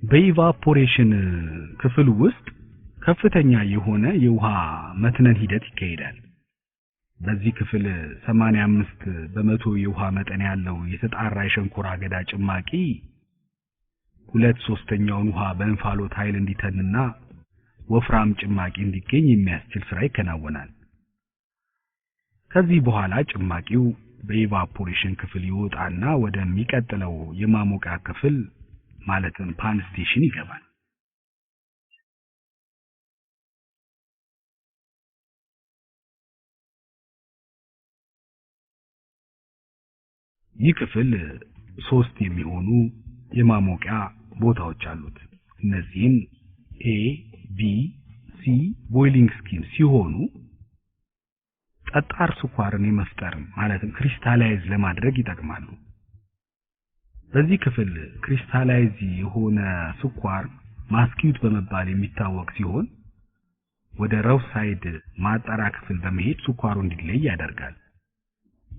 በኢቫፖሬሽን ክፍል ውስጥ ከፍተኛ የሆነ የውሃ መትነን ሂደት ይካሄዳል። በዚህ ክፍል 85% የውሃ መጠን ያለው የተጣራ የሸንኮራ አገዳ ጭማቂ 2/3ኛውን ውሃ በእንፋሎት ኃይል እንዲተንና ወፍራም ጭማቂ እንዲገኝ የሚያስችል ስራ ይከናወናል። ከዚህ በኋላ ጭማቂው በኢቫፖሬሽን ክፍል ይወጣና ወደሚቀጥለው የማሞቂያ ክፍል ማለትም ፓን ስቴሽን ይገባል። ይህ ክፍል 3 የሚሆኑ የማሞቂያ ቦታዎች አሉት። እነዚህም A፣ B፣ C ቦይሊንግ ስኪም ሲሆኑ ጠጣር ስኳርን የመፍጠር ማለትም ክሪስታላይዝ ለማድረግ ይጠቅማሉ። በዚህ ክፍል ክሪስታላይዝ የሆነ ስኳር ማስኪዩት በመባል የሚታወቅ ሲሆን ወደ ሮውሳይድ ማጣሪያ ክፍል በመሄድ ስኳሩ እንዲለይ ያደርጋል።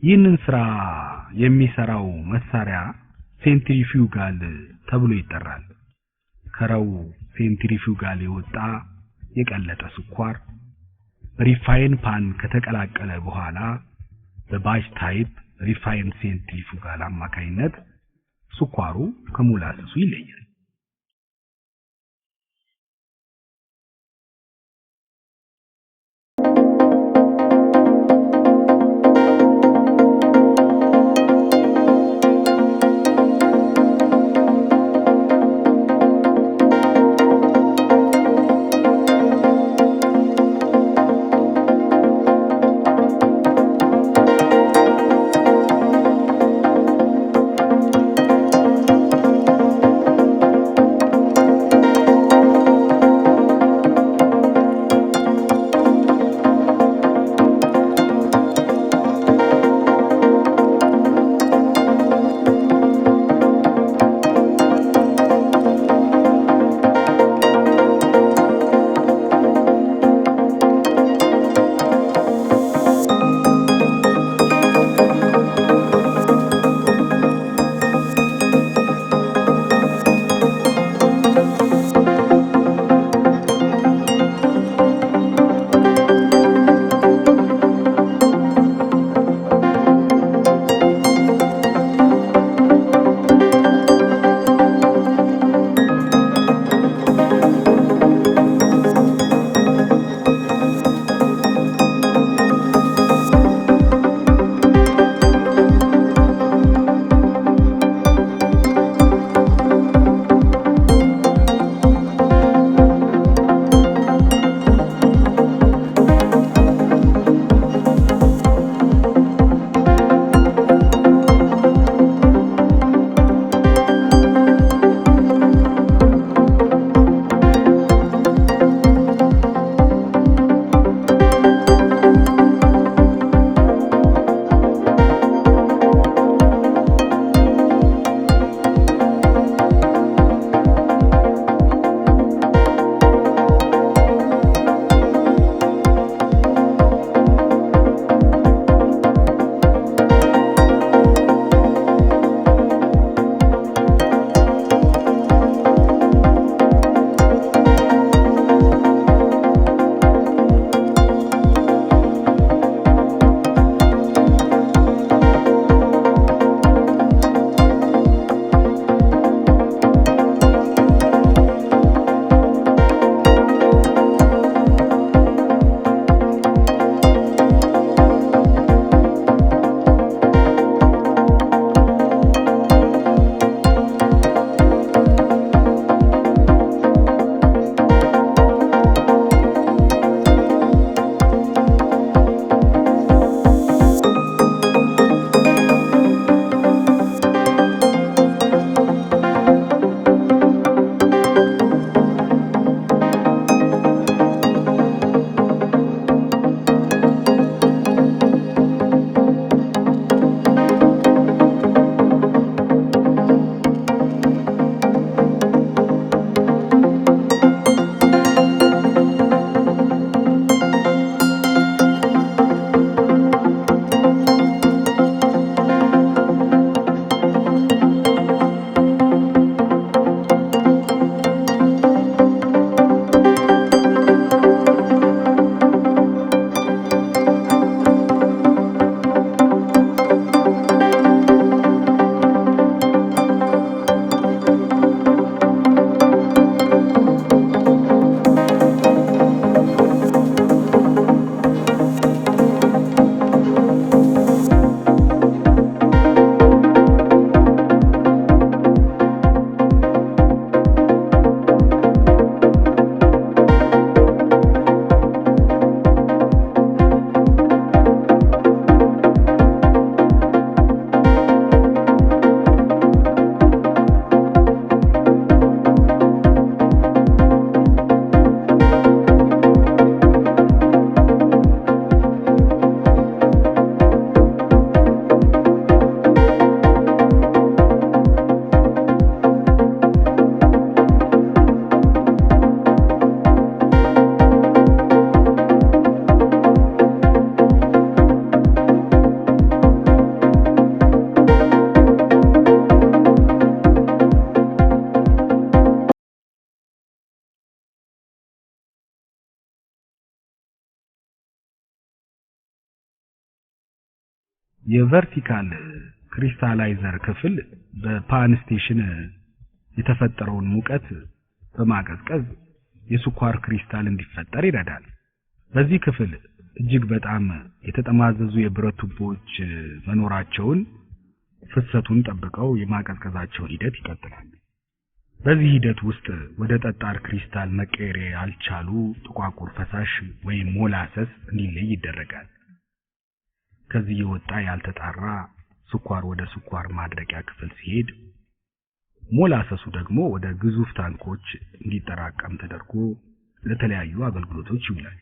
ይህንን ስራ የሚሰራው መሳሪያ ሴንትሪፊዩጋል ተብሎ ይጠራል። ከረው ሴንትሪፊዩጋል የወጣ የቀለጠ ስኳር በሪፋይን ፓን ከተቀላቀለ በኋላ በባች ታይፕ ሪፋይን ሴንትሪፊዩጋል አማካይነት ስኳሩ ከሞላሰሱ ይለያል። የቨርቲካል ክሪስታላይዘር ክፍል በፓን ስቴሽን የተፈጠረውን ሙቀት በማቀዝቀዝ የስኳር ክሪስታል እንዲፈጠር ይረዳል። በዚህ ክፍል እጅግ በጣም የተጠማዘዙ የብረት ቱቦዎች መኖራቸውን ፍሰቱን ጠብቀው የማቀዝቀዛቸውን ሂደት ይቀጥላል። በዚህ ሂደት ውስጥ ወደ ጠጣር ክሪስታል መቀየር ያልቻሉ ጥቋቁር ፈሳሽ ወይም ሞላሰስ እንዲለይ ይደረጋል። ከዚህ የወጣ ያልተጣራ ስኳር ወደ ስኳር ማድረቂያ ክፍል ሲሄድ ሞላሰሱ ደግሞ ወደ ግዙፍ ታንኮች እንዲጠራቀም ተደርጎ ለተለያዩ አገልግሎቶች ይውላል።